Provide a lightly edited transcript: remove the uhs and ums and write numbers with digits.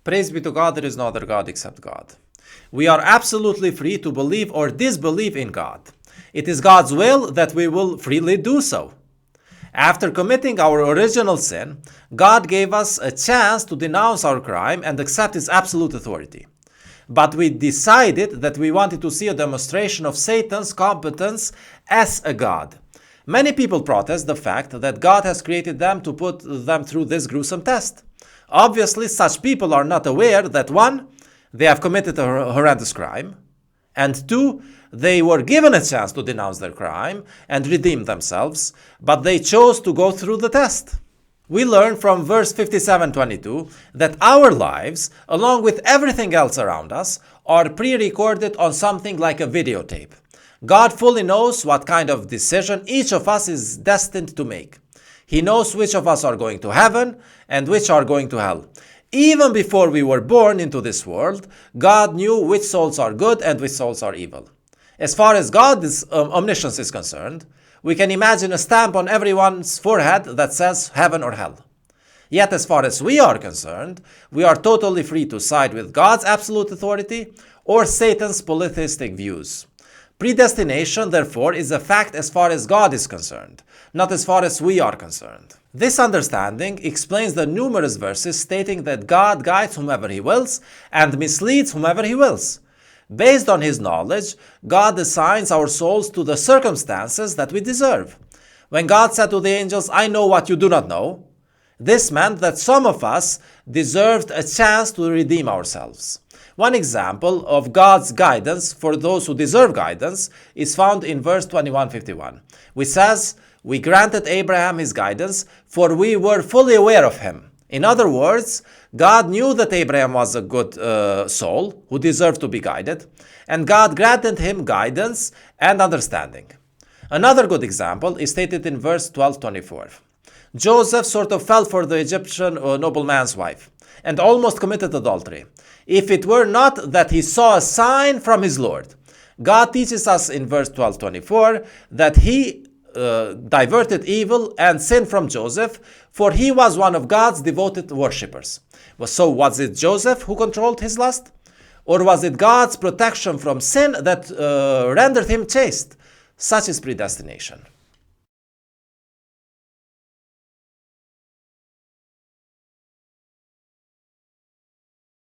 Praise be to God, there is no other God except God. We are absolutely free to believe or disbelieve in God. It is God's will that we will freely do so. After committing our original sin, God gave us a chance to denounce our crime and accept His absolute authority. But we decided that we wanted to see a demonstration of Satan's competence as a God. Many people protest the fact that God has created them to put them through this gruesome test. Obviously, such people are not aware that 1. They have committed a horrendous crime, and 2. They were given a chance to denounce their crime and redeem themselves, but they chose to go through the test. We learn from verse 57:22 that our lives, along with everything else around us, are pre-recorded on something like a videotape. God fully knows what kind of decision each of us is destined to make. He knows which of us are going to heaven and which are going to hell. Even before we were born into this world, God knew which souls are good and which souls are evil. As far as God's omniscience is concerned, we can imagine a stamp on everyone's forehead that says heaven or hell. Yet as far as we are concerned, we are totally free to side with God's absolute authority or Satan's polytheistic views. Predestination, therefore, is a fact as far as God is concerned, not as far as we are concerned. This understanding explains the numerous verses stating that God guides whomever He wills and misleads whomever He wills. Based on His knowledge, God assigns our souls to the circumstances that we deserve. When God said to the angels, "I know what you do not know," this meant that some of us deserved a chance to redeem ourselves. One example of God's guidance for those who deserve guidance is found in verse 21:51, which says, "We granted Abraham his guidance, for we were fully aware of him." In other words, God knew that Abraham was a good soul who deserved to be guided, and God granted him guidance and understanding. Another good example is stated in verse 12:24. Joseph sort of fell for the Egyptian nobleman's wife and almost committed adultery, if it were not that he saw a sign from his Lord. God teaches us in verse 12:24 that He diverted evil and sin from Joseph, for he was one of God's devoted worshippers. So was it Joseph who controlled his lust? Or was it God's protection from sin that rendered him chaste? Such is predestination.